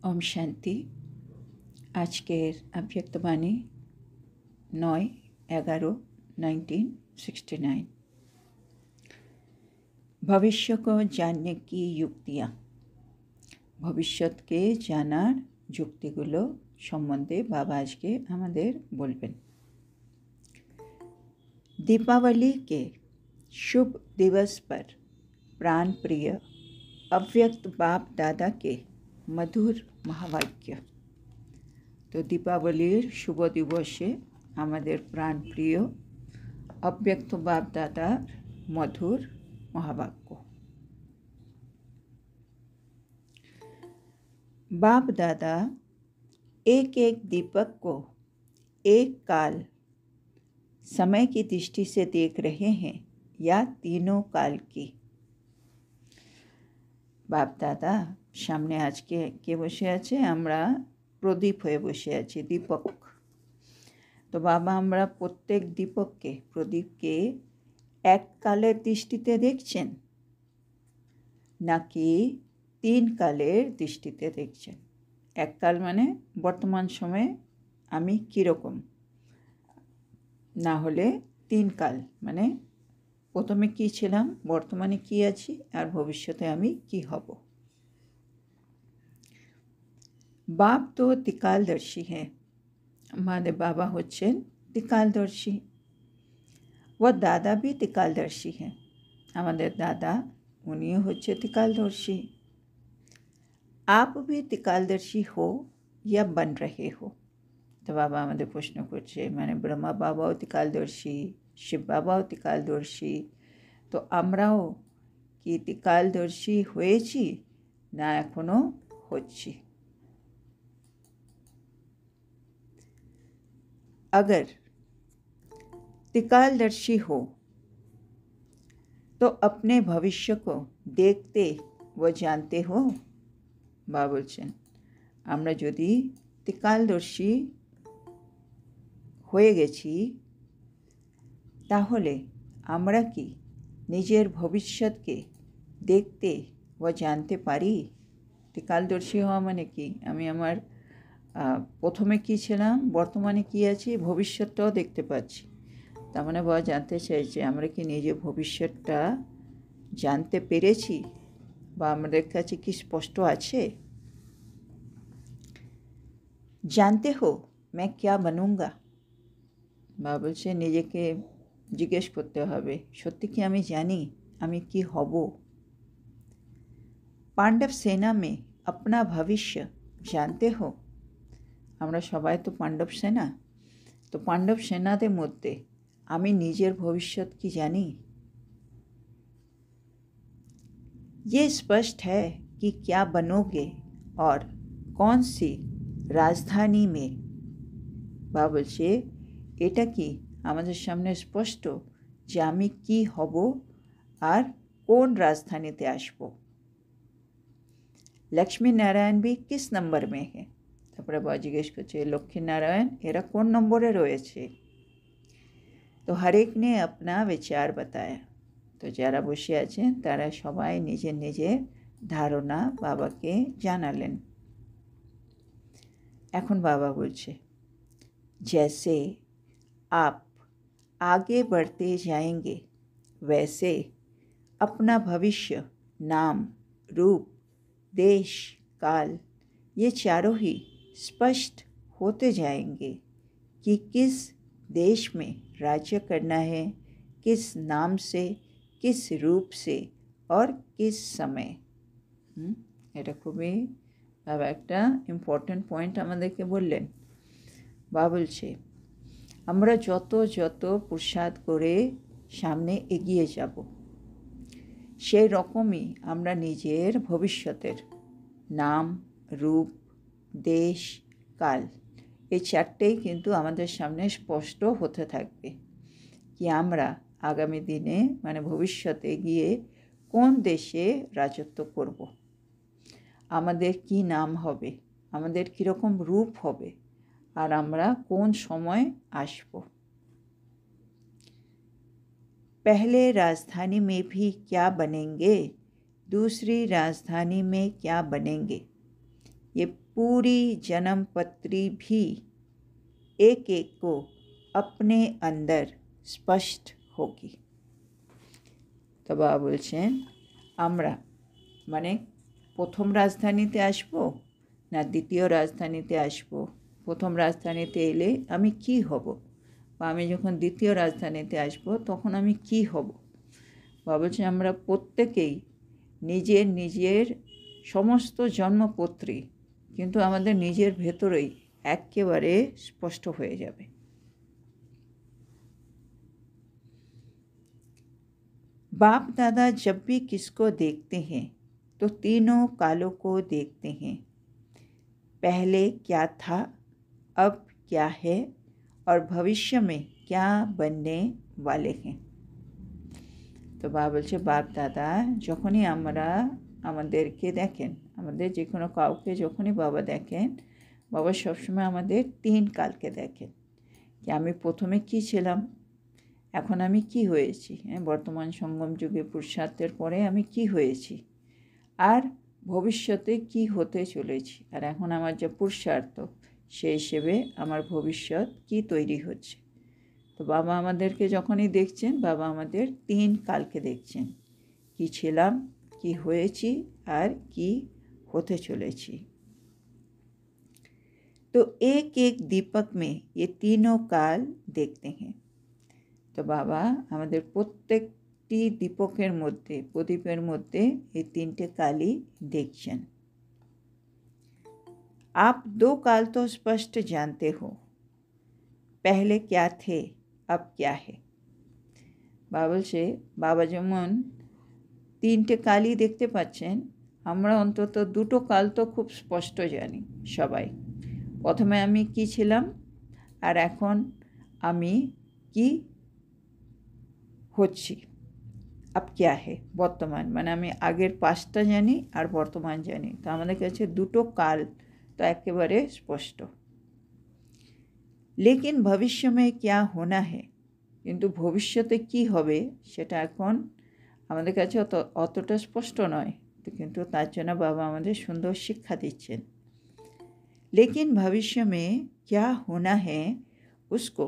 ओम शांति। আজকের अव्यक्तवाणी 9/11/1969। भविष्य को जानने की युक्तियाँ। ভবিষ্যৎকে জানার যুক্তিগুলো সম্বন্ধে বাবা আজকে আমাদের বলবেন। दीपावली के शुभ दिवस पर प्राण प्रिय अव्यक्त बाप दादा के मधुर महावाक्य। तो दीपावलीर शुभ दिवसे आमादेर प्राण प्रिय अव्यक्त बाप दादार मधुर महावाक्य। बाप दादा एक एक दीपक को एक काल समय की दृष्टि से देख रहे हैं या तीनों काल की। बाप दादा सामने आज के बसे आछे, आमरा प्रदीप हये बसे आछि, दीपक। तो बाबा आमरा प्रत्येक दीपक के प्रदीप के एक कालेर दृष्टिते देखछेन नाकि तीन कालेर दृष्टिते देखछेन। एक काल माने बर्तमान समय आमी किरकम, ना होले तीन काल माने प्रथमे कि छिलाम, बर्तमाने कि आछि और भविष्यते आमी कि हब। बाप तो त्रिकालदर्शी हैं, हमारे बाबा होच्छेन त्रिकालदर्शी। वो दादा भी त्रिकालदर्शी हैं, हमारे दादा उनिও होच्छे त्रिकालदर्शी। आप भी त्रिकालदर्शी हो या बन रहे हो। तो बाबा हमारे प्रश्न करछे, माने ब्रह्मा बाबाओ त्रिकालदर्शी, शिव बाबाओ त्रिकालदर्शी, तो आमराओ कि त्रिकालदर्शी हয়েছি ना एखोनो হচ্ছি। अगर त्रिकालदर्शी हो तो अपने भविष्य को देखते व जानते हो। बाबा बोलছেন, আমরা যদি त्रिकालदर्शी হয়ে গেছি তাহলে আমরা কি নিজের ভবিষ্যৎকে দেখতে ও জানতে পারি। त्रिकालदर्शी হওয়া মানে কি, আমি আমার প্রথমে কি ছিলাম, বর্তমানে কি আছি, ভবিষ্যৎটাও দেখতে পাচ্ছি। তার মানে বাবা জানতে চাইছে আমরা কি নিজের ভবিষ্যৎটা জানতে পেরেছি বা আমাদের কাছে কি স্পষ্ট আছে। জানতে হো मैं क्या बनूंगा। বাবা বলছে নিজেকে জিজ্ঞেস করতে হবে, সত্যি কি আমি জানি আমি কি হব। पांडव सेना में अपना भविष्य जानते हो। আমরা সবাই তো পাণ্ডব সেনা, তো পাণ্ডব সেনাদের মধ্যে আমি নিজের ভবিষ্যৎ কি জানি। ये स्पष्ट है कि क्या बनोगे और कौन सी राजधानी में। বাবা বলছে এটা কি আমাদের সামনে স্পষ্ট যে আমি কি হব আর কোন রাজধানীতে আসব। लक्ष्मी नारायण भी किस नंबर में है। তারপরে বাবা জিজ্ঞেস করছে লক্ষ্মী নারায়ণ এরা কোন নম্বরে রয়েছে। तो हर एक ने अपना विचार बताया। तो যারা বসে আছেন তারা সবাই নিজের নিজের ধারণা বাবাকে জানালেন। এখন বাবা বলছে जैसे आप आगे बढ़ते जाएंगे वैसे अपना भविष्य नाम रूप देश काल ये चारों ही स्पष्ट होते जाएंगे कि किस देश में राज्य करना है, किस नाम से, किस रूप से और किस समय। এটা খুবই বাবা একটা ইম্পর্টেন্ট পয়েন্ট আমাদেরকে বললেন। বাবা বলছে আমরা যত যত পুরুষার্থ করে সামনে এগিয়ে যাব সেই রকমই আমরা নিজের ভবিষ্যতের নাম রূপ দেশ কাল এই চারটেই কিন্তু আমাদের সামনে স্পষ্ট হতে থাকবে কি আমরা আগামী দিনে মানে ভবিষ্যতে গিয়ে কোন দেশে রাজত্ব করব, আমাদের কি নাম হবে, আমাদের কীরকম রূপ হবে আর আমরা কোন সময় আসব। पहले राजधानी में भी क्या बनेंगे, दूसरी राजधानी में क्या बनेंगे। ये पूरी जन्म पत्री भी एक एक को अपने अंदर স্পষ্ট होगी। তো বাবা বলছেন আমরা মানে প্রথম রাজধানীতে আসব না দ্বিতীয় রাজধানীতে আসব, প্রথম রাজধানীতে এলে আমি কি হব, বা আমি যখন দ্বিতীয় রাজধানীতে আসব তখন আমি কি হব। বাবা বলছেন আমরা প্রত্যেকেই নিজের নিজের সমস্ত জন্মপত্রী কিন্তু আমাদের নিজের ভেতরেই একেবারে স্পষ্ট হয়ে যাবে। बाप दादा जब भी किसको देखते हैं तो तीनों कालों को देखते हैं, पहले क्या था, अब क्या है और भविष्य में क्या बनने वाले हैं। তো বাবা বলছে বাপ দাদা যখনই আমরা আমাদেরকে দেখেন, আমাদের যে কোনো কাউকে যখনই বাবা দেখেন, বাবা সবসময় আমাদের 3 কালকে দেখেন কি আমি প্রথমে কি ছিলাম, এখন আমি কি হয়েছি, বর্তমান সঙ্গম যুগে পুরুষার্থের পরে আমি কি হয়েছি, আর ভবিষ্যতে কি হতে চলেছি, আর এখন আমার যে পুরুষার্থ সেই হিসেবে আমার ভবিষ্যৎ কি তৈরি হচ্ছে। তো বাবা আমাদেরকে যখনই দেখছেন বাবা আমাদের 3 কালকে দেখছেন, কি ছিলাম, কি হয়েছি আর কি হতে চলেছি। तो एक एक दीपक में ये तीनों काल देखते हैं। তো বাবা আমাদের প্রত্যেকটি দীপকের মধ্যে প্রদীপের মধ্যে এই 3টে কালই দেখছেন। आप 2 काल तो स्पष्ट जानते हो, पहले क्या थे अब क्या है। বাবা বলছে বাবা যেমন 3টে কালই দেখতে পাচ্ছেন, আমরা অন্তত 2টো কাল তো খুব স্পষ্ট জানি সবাই। প্রথমে আমি কি ছিলাম আর এখন আমি কি হচ্ছি। আপ ক্যা হে বর্তমান, মানে আমি আগের পাস্টটা জানি আর বর্তমান জানি, তো আমাদের কাছে 2টো কাল তো একেবারে স্পষ্ট। লেকিন ভবিষ্য মে ক্যা হোনা হে, কিন্তু ভবিষ্যতে কি হবে সেটা এখন আমাদের কাছে অতটা স্পষ্ট নয়, তো কিন্তু তার জন্য বাবা আমাদের সুন্দর শিক্ষা দিচ্ছেন। लेकिन भविष्य में क्या होना है उसको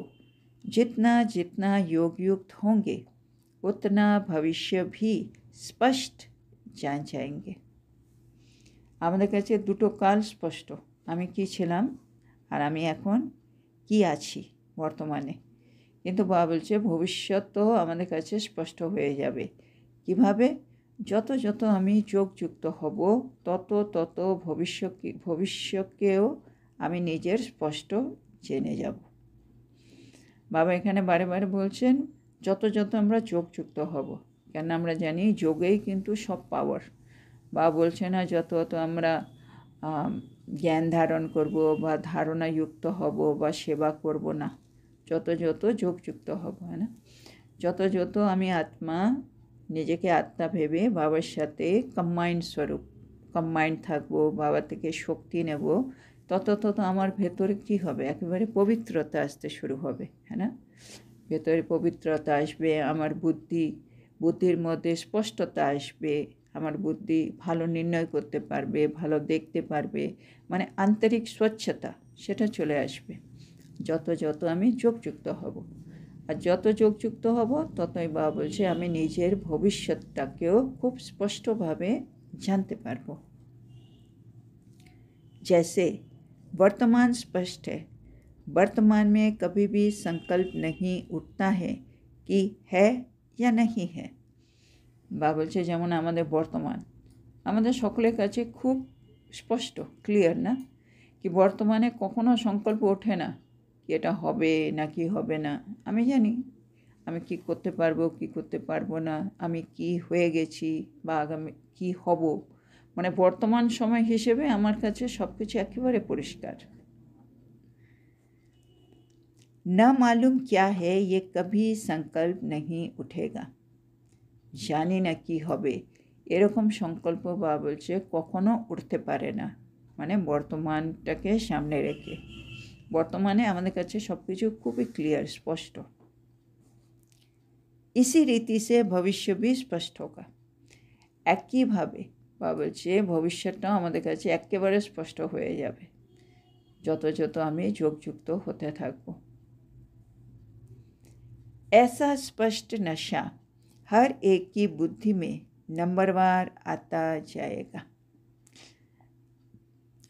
जितना जितना योग युक्त होंगे उतना भविष्य भी स्पष्ट जान जाएंगे। আমাদের কাছে 2টো কাল স্পষ্ট, আমি কি ছিলাম আর আমি এখন কি আছি বর্তমানে, কিন্তু বাবা বলছে ভবিষ্যৎ তো আমাদের কাছে স্পষ্ট হয়ে যাবে। কিভাবে? যত যত আমি যোগযুক্ত হব তত তত ভবিষ্যৎকেও আমি নিজের স্পষ্ট জেনে যাব। বাবা এখানে বারে বারে বলছেন যত যত আমরা যোগযুক্ত হব, কেন আমরা জানি যোগেই কিন্তু সব পাওয়ার। বাবা বলছে না যত যত আমরা জ্ঞান ধারণ করব বা ধারণাযুক্ত হব বা সেবা করব, না, যত যত যোগযুক্ত হব, হ্যাঁ না, যত যত আমি আত্মা নিজেকে আত্মা ভেবে বাবার সাথে কম্বাইন্ড থাকবো, বাবা থেকে শক্তি নেব, তত তত আমার ভেতরে কী হবে, একেবারে পবিত্রতা আসতে শুরু হবে, হ্যাঁ না, ভেতরে পবিত্রতা আসবে, আমার বুদ্ধির মধ্যে স্পষ্টতা আসবে, আমার বুদ্ধি ভালো নির্ণয় করতে পারবে, ভালো দেখতে পারবে, মানে আন্তরিক স্বচ্ছতা সেটা চলে আসবে যত যত আমি যোগযুক্ত হব। আর যত যোগযুক্ত হব ততই বাবা বলছে আমি নিজের ভবিষ্যৎটাকেও খুব স্পষ্টভাবে जानते पारबो। जैसे वर्तमान स्पष्ट है, वर्तमान में कभी भी संकल्प नहीं उठता है कि है या नहीं है। बाबा बोलছে যেমন আমাদের বর্তমান আমাদের সকলের কাছে খুব স্পষ্ট ক্লিয়ার না, কি বর্তমানে কখনো সংকল্প ওঠে না কি এটা হবে না কি হবে না। আমি জানি আমি কি করতে পারবো কি করতে পারবো না, আমি কি হয়ে গেছি বা আগামী কি হব, মানে বর্তমান সময় হিসেবে আমার কাছে সব কিছু একেবারে পরিষ্কার। না মালুম क्या है ये कभी संकल्प नहीं उठेगा, জানি না কি হবে এরকম সংকল্প বাবা বলছে কখনো উঠতে পারে না, মানে বর্তমানটাকে সামনে রেখে। বর্তমানে আমাদের কাছে সব কিছু খুবই ক্লিয়ার স্পষ্ট। इसी रीति से भविष्य भी स्पष्ट होगा। একইভাবে বা বলছে ভবিষ্যৎটাও আমাদের কাছে একেবারে স্পষ্ট হয়ে যাবে যত যত আমি যোগযুক্ত হতে থাকবো। ऐसा स्पष्ट नशा हर एक की बुद्धि में नंबरवार आता जाएगा।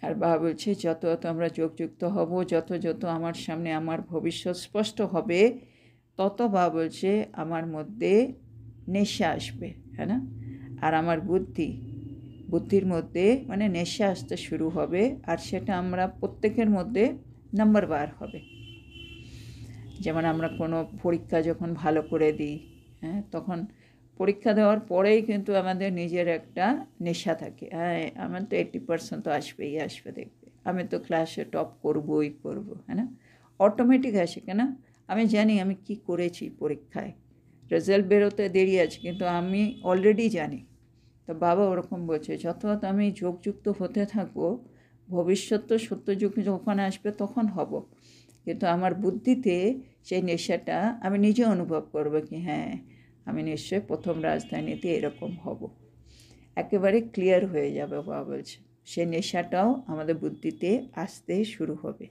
আর বাবা বলছে যত যত আমরা যোগযুক্ত হব, যত যত আমার সামনে আমার ভবিষ্যৎ স্পষ্ট হবে, তত বাবা বলছে আমার মধ্যে নেশা আসবে, হ্যাঁ না? আর আমার বুদ্ধির মধ্যে মানে নেশা আসতে শুরু হবে, আর সেটা আমরা প্রত্যেকের মধ্যে নাম্বারবার হবে। যেমন আমরা কোনো পরীক্ষা যখন ভালো করে দিই, হ্যাঁ, তখন পরীক্ষা দেওয়ার পরেই কিন্তু আমাদের নিজের একটা নেশা থাকে, হ্যাঁ আমার তো 80% তো আসবে, দেখবে আমি তো ক্লাসে টপ করবই করব, হ্যাঁ না? অটোমেটিক আসে, কেন? আমি জানি আমি কি করেছি পরীক্ষায়, রেজাল্ট বেরোতে দেরি আছে কিন্তু আমি অলরেডি জানি। তো বাবা ওরকম বলছে যত আমি যোগযুক্ত হতে থাকবো, ভবিষ্যৎ তো সত্য যুগ যখন আসবে তখন হব, কিন্তু আমার বুদ্ধিতে সেই নেশাটা আমি নিজে অনুভব করবো কি হ্যাঁ আমি নিশ্চয়ই প্রথম রাজধানীতে এরকম হব, একেবারে ক্লিয়ার হয়ে যাবে। বাবা বলছে সেই নেশাটাও আমাদের বুদ্ধিতে আসতে শুরু হবে।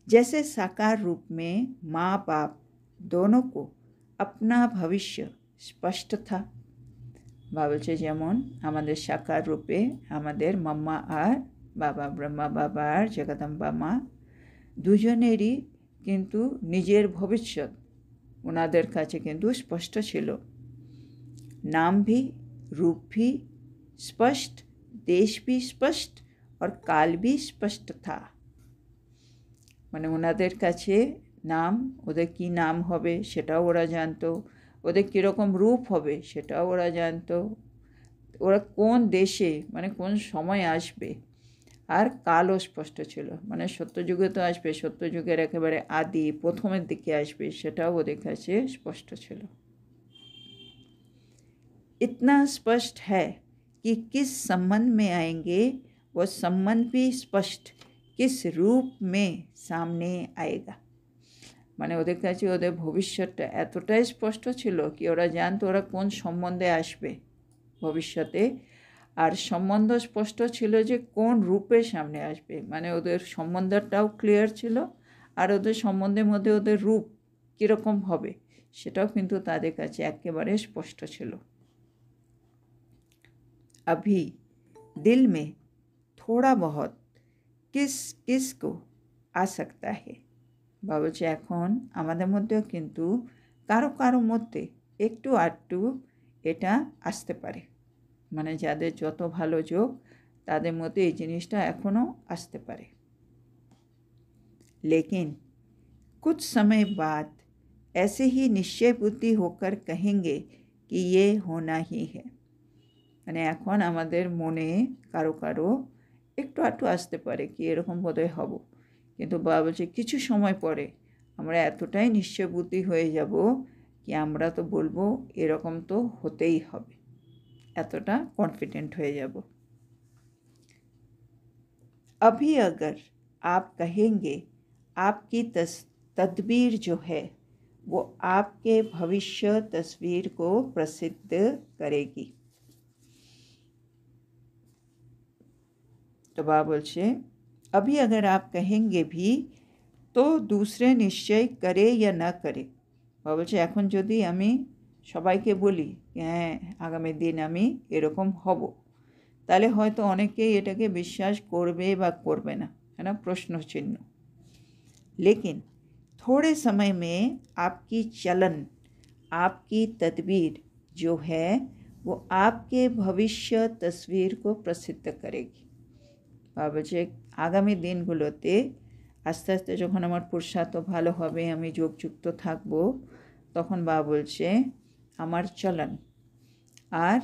जैसे साकार रूप में माँ बाप दोनों को अपना भविष्य स्पष्ट था। বাবা বলছে যেমন আমাদের সাকার রূপে আমাদের মাম্মা আর বাবা, ব্রহ্মা বাবা আর জগদম্বা মা দুজনেরই কিন্তু নিজের ভবিষ্যৎ ওনাদের কাছে কিন্তু স্পষ্ট ছিল। नाम भी रूप भी स्पष्ट, देश भी स्पष्ट और काल भी स्पष्ट था। মানে ওনাদের কাছে নাম, ওদের কি নাম হবে সেটাও ওরা জানতো, ওদের কীরকম রূপ হবে সেটাও ওরা জানতো, ওরা কোন দেশে মানে কোন সময় আসবে, আর কালও স্পষ্ট ছিল, মানে সত্যযুগে তো আসবে, সত্যযুগের একেবারে আদি প্রথমের দিকে আসবে সেটাও ওদের কাছে স্পষ্ট ছিল। इतना स्पष्ट है कि किस संबंध में आएंगे वो संबंध भी स्पष्ट किस रूप में सामने आएगा। মানে ওদের কাছে ওদের ভবিষ্যৎটা এতটাই স্পষ্ট ছিল কি ওরা জানতো ওরা কোন সম্বন্ধে আসবে ভবিষ্যতে, আর সম্বন্ধ স্পষ্ট ছিল যে কোন রূপে সামনে আসবে, মানে ওদের সম্বন্ধটাও ক্লিয়ার ছিল, আর ওদের সম্বন্ধের মধ্যে ওদের রূপ কীরকম হবে সেটাও কিন্তু তাদের কাছে একেবারে স্পষ্ট ছিল। अभी दिल में थोड़ा बहुत किस किस को आ सकता है। বাবা বলছে এখন আমাদের মধ্যেও কিন্তু কারো কারো মধ্যে একটু আধটু এটা আসতে পারে, মানে যাদের যত ভালো যোগ তাদের মধ্যে এই জিনিসটা এখনও আসতে পারে। लेकिन कुछ समय बाद ऐसे ही निश्चय बुद्धि होकर कहेंगे कि ये होना ही है। মানে এখন আমাদের মনে কারো কারো একটু আধটু আসতে পারে কি এরকম বোধহয় হব, কিন্তু বাবা বলছে কিছু সময় পরে আমরা এতটাই নিশ্চয় বুদ্ধি হয়ে যাব कि আমরা তো বলবো এরকম তো হতেই হবে, এতটা কনফিডেন্ট হয়ে যাব। अभी अगर आप कहेंगे आपकी तदबीर जो है वो आपके भविष्य तस्वीर को प्रसिद्ध करेगी। तो बाबा बोलছে अभी अगर आप कहेंगे भी तो दूसरे निश्चय करे या ना करे। বাবা বলছে এখন যদি আমি সবাইকে বলি হ্যাঁ আগামী দিন আমি এরকম হব, তাহলে হয়তো অনেকেই এটাকে বিশ্বাস করবে বা করবে না, है ना, प्रश्न चिन्ह। लेकिन थोड़े समय में आपकी चलन, आपकी तदबीर जो है वो आपके भविष्य तस्वीर को प्रसिद्ध करेगी। বাবা বলছে আগামী দিনগুলোতে আস্তে আস্তে যখন আমার পুরুষার্থ ভালো হবে, আমি যোগযুক্ত থাকব, তখন বাবা বলছে আমার চলন আর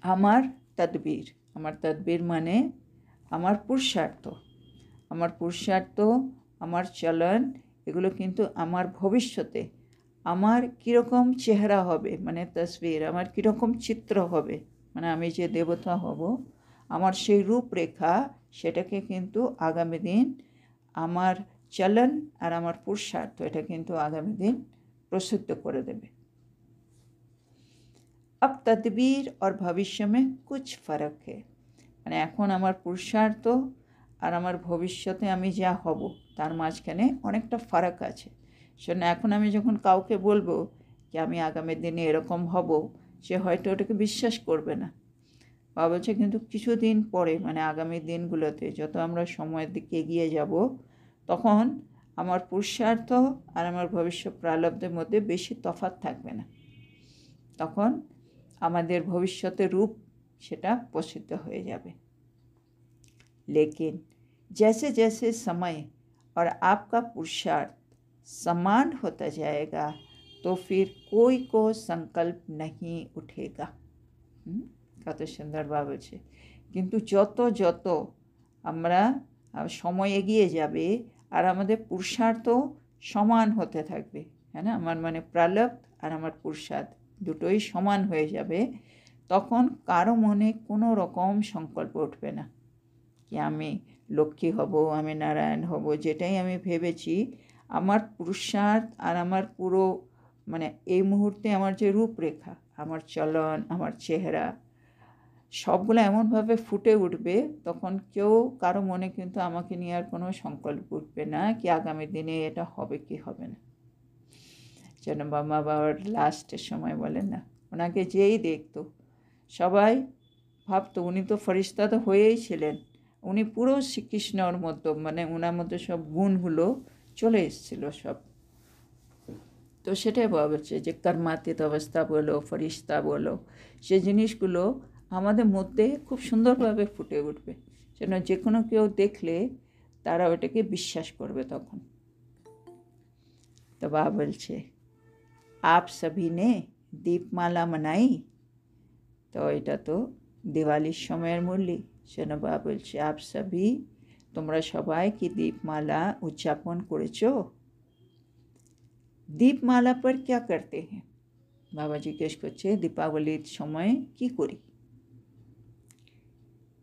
আমার তদবির মানে আমার পুরুষার্থ, আমার চলন, এগুলো কিন্তু আমার ভবিষ্যতে আমার কীরকম চেহারা হবে, মানে তসবির আমার কীরকম চিত্র হবে, মানে আমি যে দেবতা হব আমার সেই রূপরেখা সেটাকে কিন্তু আগামী দিন আমার চলন আর আমার পুরুষার্থ এটা কিন্তু আগামী দিন প্রসিদ্ধ করে দেবে। अब तदबीर और भविष्य में कुछ फ़र्क है মানে এখন আমার পুরুষার্থ আর আমার ভবিষ্যতে আমি যা হব তার মাঝখানে অনেকটা ফারাক আছে। সেজন্য এখন আমি যখন কাউকে বলবো যে আমি আগামী দিনে এরকম হব, সে হয়তো ওটাকে বিশ্বাস করবে না। বাবা বলছে কিন্তু কিছুদিন পরে মানে আগামী দিনগুলোতে যত আমরা সময়ের দিকে এগিয়ে যাব, তখন আমার পুরুষার্থ আর আমার ভবিষ্যৎ প্রারব্ধের মধ্যে বেশি তফাৎ থাকবে না। তখন আমাদের ভবিষ্যতের রূপ সেটা প্রসিদ্ধ হয়ে যাবে। लेकिन जैसे जैसे समय और आपका पुरुषार्थ समान होता जाएगा तो फिर कोई को संकल्प नहीं उठेगा। কত সুন্দর ভাব আছে। কিন্তু যত যত আমরা সময় এগিয়ে যাবে আর আমাদের পুরুষার্থ সমান হতে থাকবে, হ্যাঁ না, আমার মানে প্রারব্ধ আর আমার পুরুষার্থ দুটোই সমান হয়ে যাবে, তখন কারো মনে কোনো রকম সংকল্প উঠবে না কি আমি লক্ষ্মী হব, আমি নারায়ণ হব। যেটাই আমি ভেবেছি, আমার পুরুষার্থ আর আমার পুরো মানে এই মুহূর্তে আমার যে রূপরেখা, আমার চলন, আমার চেহারা সবগুলো এমনভাবে ফুটে উঠবে, তখন কেউ কারো মনে কিন্তু আমাকে নিয়ে আর কোনো সংকল্প উঠবে না কি আগামী দিনে এটা হবে কি হবে না। যেন বাবার লাস্টের সময় বলেন না, ওনাকে যেই দেখতো সবাই ভাবতো উনি তো ফরিস্তা তো হয়েই ছিলেন, উনি পুরো শ্রীকৃষ্ণর মতো মানে ওনার মধ্যে সব গুণগুলো চলে এসেছিলো সব। তো সেটাই বলছে যে কর্মাতীত অবস্থা বলো, ফরিস্তা বলো, সে জিনিসগুলো আমাদের মধ্যে খুব সুন্দরভাবে ফুটে উঠবে, যেন যে কোনো কেউ দেখলে তারা ওটাকে বিশ্বাস করবে তখন। তো বাবা বলছে आप सभी ने दीपमाला मनाई। তো এটা তো দিওয়ালির সময়ের মুরলি। সেন বাবা বলছে आप सभी তোমরা সবাই কি দীপমালা উদযাপন করেছো? দীপমালা पर क्या करते हैं? বাবা জিজ্ঞেস করছে দীপাবলির সময় কি করি?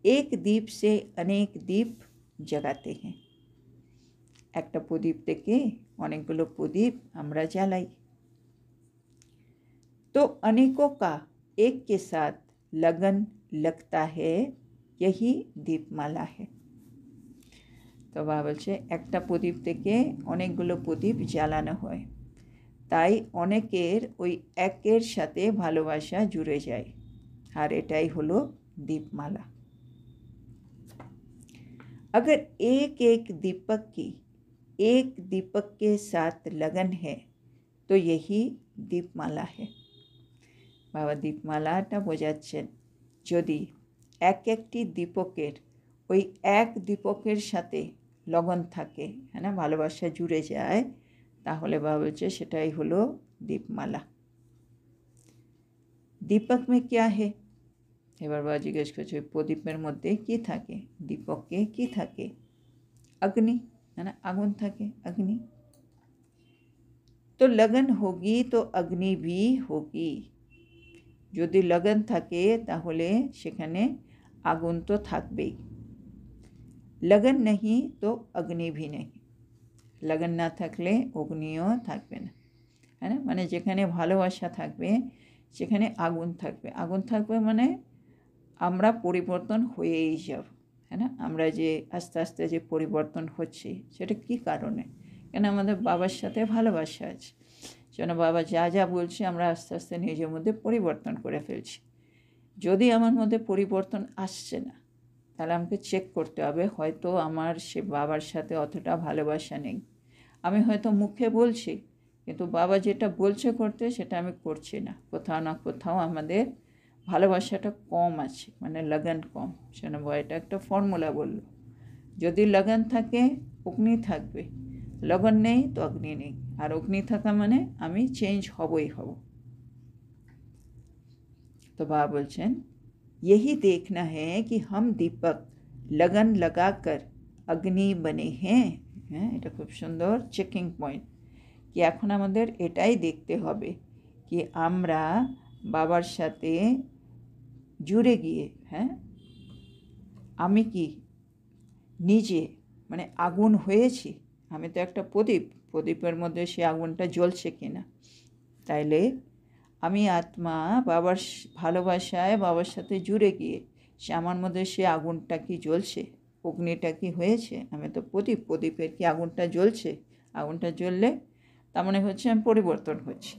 एक दीप से अनेक दीप जगाते हैं। একটা প্রদীপ থেকে অনেকগুলো প্রদীপ আমরা জ্বালাই। तो अनेकों का एक के साथ लगन लगता है, यही दीपमाला है। तो বাবা বলছে একটা প্রদীপ থেকে অনেকগুলো প্রদীপ জ্বালানো হয়, তাই অনেকের ওই একের সাথে ভালোবাসা জুড়ে যায়, আর এটাই হলো दीपमाला। अगर एक एक दीपक की एक दीपक के साथ लगन है तो यही दीपमाला है। বাবা দীপমালাটা বোঝাচ্ছেন যদি এক একটি দীপকের ওই এক দীপকের সাথে লগন থাকে, হ্যাঁ না, ভালোবাসা জুড়ে যায়, তাহলে বাবা বলছে সেটাই হলো দীপমালা। দীপক মে ক্যা হে? এবার বাবা জিজ্ঞেস করছে ওই প্রদীপের মধ্যে কি থাকে, দীপকে কি থাকে? अग्नि, है ना, আগুন থাকে, अग्नि। तो लगन होगी तो अग्नि भी होगी। যদি लगन থাকে তাহলে সেখানে আগুন তো থাকবেই। लगन नहीं तो अग्नि भी नहीं। लगन না থাকলে অগ্নিও থাকবে না, হ্যাঁ না, মানে যেখানে ভালোবাসা থাকবে সেখানে আগুন থাকবে। আগুন থাকবে মানে আমরা পরিবর্তন হয়েই যাব, হ্যাঁ না। আমরা যে আস্তে আস্তে যে পরিবর্তন হচ্ছে সেটা কী কারণে? কেন আমাদের বাবার সাথে ভালোবাসা আছে, যেন বাবা যা যা বলছে আমরা আস্তে আস্তে নিজের মধ্যে পরিবর্তন করে ফেলছি। যদি আমার মধ্যে পরিবর্তন আসছে না, তাহলে আমাকে চেক করতে হবে হয়তো আমার সে বাবার সাথে অতটা ভালোবাসা নেই। আমি হয়তো মুখে বলছি কিন্তু বাবা যেটা বলছে করতে সেটা আমি করছি না। কোথাও না কোথাও আমাদের ভালোবাসাটা কম আছে, মানে লগন কম। সেন এটা একটা ফর্মুলা বললো, যদি লগন থাকে অগ্নি থাকবে, লগন নেই তো অগ্নি নেই। আর অগ্নি থাকা মানে আমি চেঞ্জ হবই হব। তো বাবা বলছেন यही देखना है कि हम दीपक लगन लगाकर अग्नि बने हैं। হ্যাঁ, এটা খুব সুন্দর চেকিং পয়েন্ট কি এখন আমাদের এটাই দেখতে হবে কি আমরা বাবার সাথে জুড়ে গিয়ে, হ্যাঁ, আমি কি নিজে মানে আগুন হয়েছি? আমি তো একটা প্রদীপ, প্রদীপের মধ্যে সে আগুনটা জ্বলছে কিনা। তাইলে আমি আত্মা বাবার ভালোবাসায় বাবার সাথে জুড়ে গিয়ে সে আমার মধ্যে সে আগুনটা কি জ্বলছে, অগ্নিটা কি হয়েছে, আমি তো প্রদীপ, প্রদীপের কি আগুনটা জ্বলছে, আগুনটা জ্বললে তার মানে হচ্ছে আমি পরিবর্তন হচ্ছি।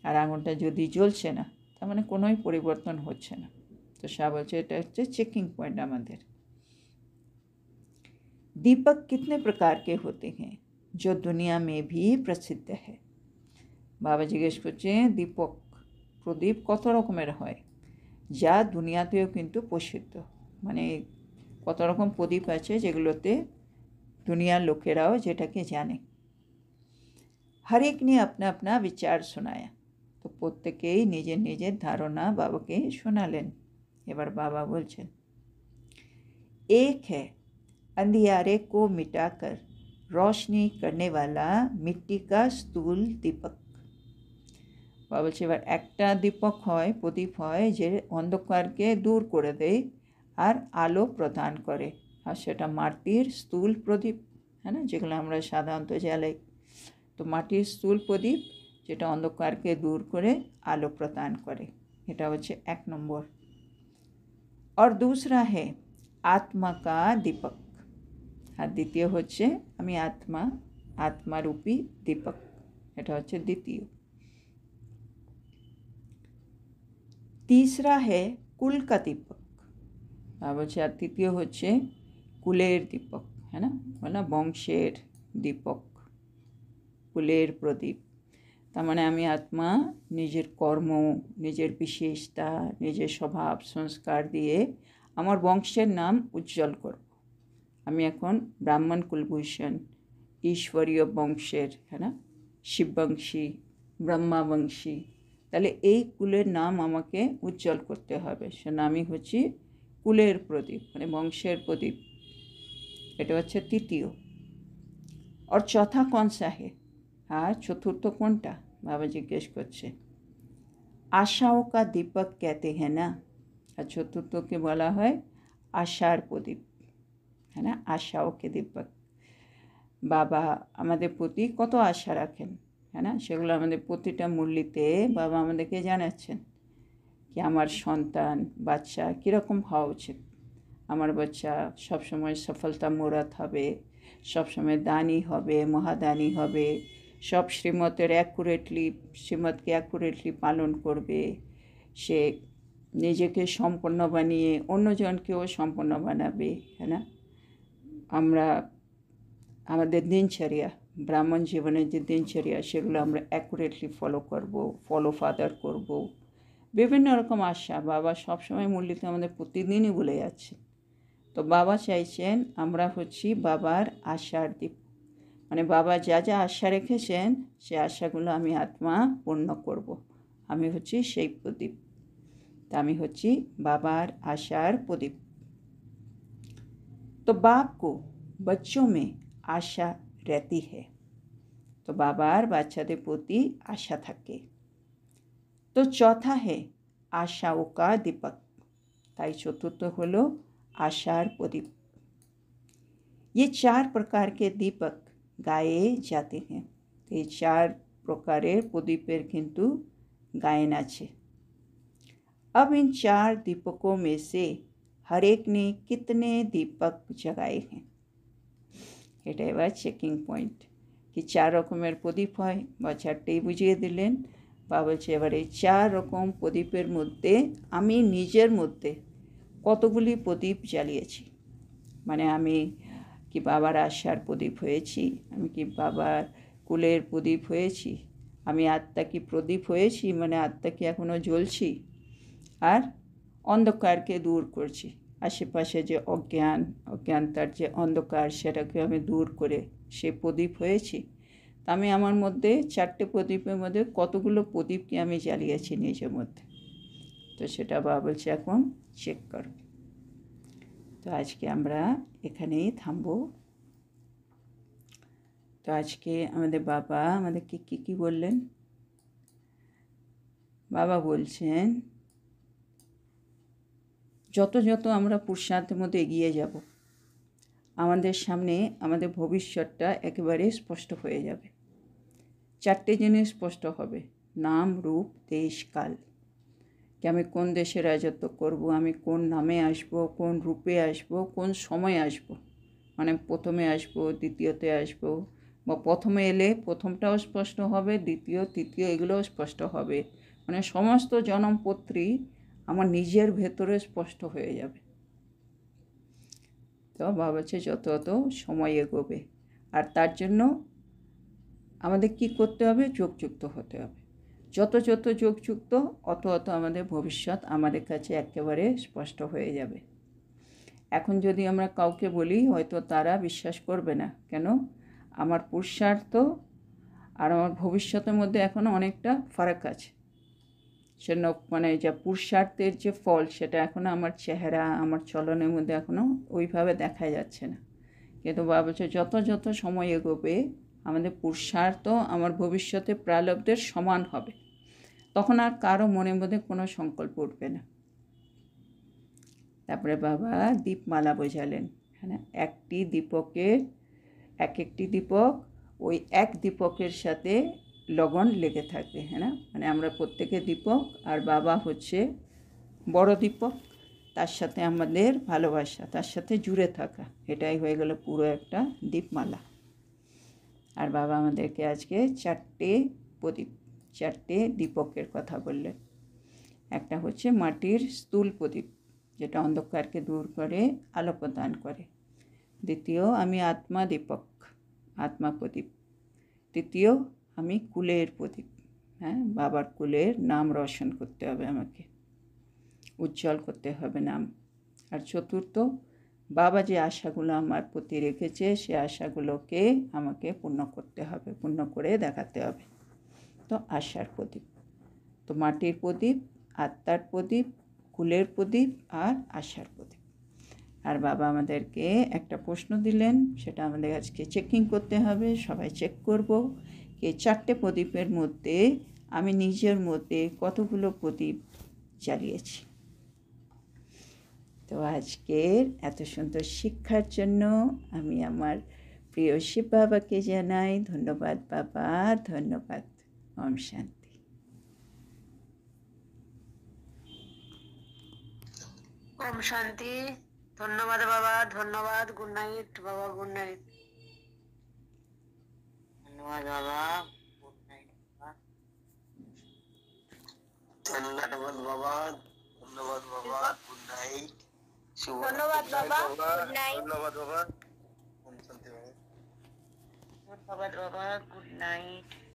আর আগুনটা যদি জ্বলছে না তার মানে কোনোই পরিবর্তন হচ্ছে না। তো শাহ বলছে এটা হচ্ছে চেকিং পয়েন্ট আমাদের। दीपक कितने प्रकार के होते हैं जो दुनिया में भी प्रसिद्ध है। বাবা জিজ্ঞেস করছেন দীপক, প্রদীপ কত রকমের হয় যা দুনিয়াতেও কিন্তু প্রসিদ্ধ, মানে কত রকম প্রদীপ আছে যেগুলোতে দুনিয়ার লোকেরাও যেটাকে জানে। हर एक ने अपना अपना विचार सुनाया। তো প্রত্যেকেই নিজের নিজের ধারণা বাবাকে শোনালেন। এবার বাবা বলছেন, एक है अंधियारे को मिटाकर रोशनी करने वाला मिट्टी का स्तूल दीपक। বাবা বলছে এবার একটা দীপক হয়, প্রদীপ হয় যে অন্ধকারকে দূর করে দেয় আর আলো প্রদান করে, আর সেটা মাটির স্থূল প্রদীপ, হ্যাঁ না, যেগুলো আমরা সাধারণত জ্বালাই। তো মাটির স্থূল প্রদীপ যেটা অন্ধকারকে দূর করে আলো প্রদান করে, এটা হচ্ছে 1 নম্বর। और दूसरा है आत्मा का दीपक। আর দ্বিতীয় হচ্ছে আমি আত্মা, আত্মারূপী দীপক, এটা হচ্ছে দ্বিতীয়। तीसरा है कुल का दीपक। বলছে আর তৃতীয় হচ্ছে কুলের দীপক, হ্যাঁ না, বলে বংশের দীপক, কুলের প্রদীপ। তার মানে আমি আত্মা নিজের কর্ম, নিজের বিশেষতা, নিজের স্বভাব সংস্কার দিয়ে আমার বংশের নাম উজ্জ্বল করব। আমি এখন ব্রাহ্মণ কুলভূষণ, ঈশ্বরীয় বংশের, হ্যাঁ না, শিববংশী, ব্রহ্মাবংশী, তাহলে এই কুলের নাম আমাকে উজ্জ্বল করতে হবে। সে নামই হচ্ছে কুলের প্রদীপ, মানে বংশের প্রদীপ, এটা হচ্ছে তৃতীয়। আর চৌথা কোন সা হে, আর চতুর্থ কোনটা বাবা জিজ্ঞেস করছে। আশাও কা দীপক कहते हैं না, আর চতুর্থকে বলা হয় আশার প্রদীপ, হ্যাঁ না, আশাও কে দীপক। বাবা আমাদের প্রতি কত আশা রাখেন, হ্যাঁ না, সেগুলো আমাদের প্রতিটা মুরলিতে বাবা আমাদেরকে জানাচ্ছেন কি আমার সন্তান বাচ্চা কীরকম হওয়া উচিত। আমার বাচ্চা সবসময় সফলতা মোরাত হবে, সবসময় দানি হবে, মহাদানি হবে, সব শ্রীমতকে অ্যাকুরেটলি পালন করবে, সে নিজেকে সম্পন্ন বানিয়ে অন্যজনকেও সম্পন্ন বানাবে, হ্যাঁ না। আমরা আমাদের দিনচর্যা, ব্রাহ্মণ জীবনের যে দিনচর্যা সেগুলো আমরা অ্যাকুরেটলি ফলো ফাদার করব। বিভিন্ন রকম আশা বাবা সবসময় মুরলিতে আমাদের প্রতিদিনই বলে যাচ্ছে। তো বাবা চাইছেন আমরা হচ্ছি বাবার আশার দ্বীপ, মানে বাবা যা যা আশা রেখেছেন সে আশাগুলো আমি আত্মা পূর্ণ করব। আমি হচ্ছি সেই প্রদীপ, তা আমি হচ্ছি বাবার আশার প্রদীপ। তো बाप को बच्चों में आशा रहती है, তো বাবার বাচ্চাদের প্রতি আশা থাকে। তো চৌথা है आशाओं का दीपक, তাই চতুর্থ হলো आशार प्रदीप। ये 4 प्रकार के दीपक गाए जाते हैं। ये 4 प्रकारेर प्रदीपेर किन्तु गायन आछे। अब इन 4 दीपकों में से हर एक ने कितने दीपक जगाए हैं। এটা এবার চেকিং পয়েন্ট, কি 4 রকমের প্রদীপ হয় বা 4টেই বুঝিয়ে দিলেন। বা বলছে এবার এই 4 রকম প্রদীপের মধ্যে আমি নিজের মধ্যে কতগুলি প্রদীপ জ্বালিয়েছি, মানে আমি কি বাবার আশার প্রদীপ হয়েছি, আমি কি বাবার কুলের প্রদীপ হয়েছি, আমি আত্মা কি প্রদীপ হয়েছি, মানে আত্মা কি এখনও জ্বলছি, আর অন্ধকারকে দূর করছি, আশেপাশে যে অজ্ঞানতার যে অন্ধকার সেটাকে আমি দূর করে সে প্রদীপ হয়েছি। তা আমি আমার মধ্যে 4টে প্রদীপের মধ্যে কতগুলো প্রদীপকে আমি জ্বালিয়েছি নিজের মধ্যে, তো সেটা বাবা বলছে এখন চেক করো। তো আজকে আমরা এখানেই থামবো। তো আজকে আমাদের বাবা আমাদেরকে কী বললেন। বাবা বলছেন যত যত আমরা পুরুষার্থের মধ্যে এগিয়ে যাব আমাদের সামনে আমাদের ভবিষ্যৎটা একেবারে স্পষ্ট হয়ে যাবে। 4টে জিনিস স্পষ্ট হবে, নাম রূপ দেশ কাল, कि আমি কোন দেশে রাজত্ব করব, আমি কোন নামে আসব, কোন রূপে আসব, কোন সময় আসব, মানে প্রথমে আসব, দ্বিতীয়তে আসব, বা প্রথমে এলে প্রথমটাও স্পষ্ট হবে, দ্বিতীয় তৃতীয় এগুলোও স্পষ্ট হবে, মানে সমস্ত জনমপত্রী আমার নিজের ভেতরে স্পষ্ট হয়ে যাবে। তো ভাবছে যত যত সময় এগোবে, আর তার জন্য আমাদের কি করতে হবে, যোগযুক্ত হতে হবে। যত যত যোগযুক্ত অত অত আমাদের ভবিষ্যৎ আমাদের কাছে একেবারে স্পষ্ট হয়ে যাবে। এখন যদি আমরা কাউকে বলি হয়তো তারা বিশ্বাস করবে না, কেন, আমার পুরুষার্থ আর আমার ভবিষ্যতের মধ্যে এখনও অনেকটা ফারাক আছে। সেজন্য মানে যা পুরুষার্থের যে ফল সেটা এখনও আমার চেহারা, আমার চলনের মধ্যে এখনও ওইভাবে দেখা যাচ্ছে না। কিন্তু বাবা বলছে যত যত সময় এগোবে আমাদের পুরুষার্থ আমার ভবিষ্যতে প্রারব্ধের সমান হবে, তখন আর কারো মনের মধ্যে কোনো সংকল্প উঠবে না। তারপরে বাবা দীপমালা বোঝালেন, হ্যাঁ, একটি দীপকের একটি দীপক ওই এক দীপকের সাথে লগন লেগে থাকবে, হ্যাঁ না, মানে আমরা প্রত্যেকে দীপক, আর বাবা হচ্ছে বড় দীপক, তার সাথে আমাদের ভালোবাসা, তার সাথে জুড়ে থাকা, এটাই হয়ে গেল পুরো একটা দীপমালা। আর বাবা আমাদেরকে আজকে চারটে দীপকের কথা বললেন। একটা হচ্ছে মাটির স্থূল প্রদীপ, যেটা অন্ধকারকে দূর করে আলো প্রদান করে। দ্বিতীয়, আমি আত্মা দীপক, আত্মা প্রদীপ। তৃতীয়, আমি কুলের প্রদীপ, হ্যাঁ, বাবার কুলের নাম রোশন করতে হবে, আমাকে উজ্জ্বল করতে হবে নাম। আর চতুর্থ, বাবা যে আশাগুলো আমার প্রতি রেখেছে সে আশাগুলোকে আমাকে পূর্ণ করতে হবে, পূর্ণ করে দেখাতে হবে। তো আশার প্রদীপ, তো মাটির প্রদীপ, আত্মার প্রদীপ, কুলের প্রদীপ আর আশার প্রদীপ। আর বাবা আমাদেরকে একটা প্রশ্ন দিলেন, সেটা আমাদের আজকে চেকিং করতে হবে, সবাই চেক করব এই চারটে প্রদীপের মধ্যে আমি নিজের মধ্যে কতগুলো প্রদীপ জ্বালিয়েছি। তো আজকের এত সুন্দর শিক্ষার জন্য আমি আমার প্রিয় শিব বাবাকে জানাই ধন্যবাদ। বাবা ধন্যবাদ। ওম শান্তি। ওম শান্তি। ধন্যবাদ বাবা, ধন্যবাদ। গুড নাইট বাবা, গুড নাইট। ধন্যবাদ বাবা, গুড নাইট বাবা। ধন্যবাদ বাবা, ধন্যবাদ বাবা, গুড নাইট। ধন্যবাদ বাবা, গুড নাইট। ধন্যবাদ বাবা, ওম শান্তি বাবা। ধন্যবাদ বাবা, গুড নাইট।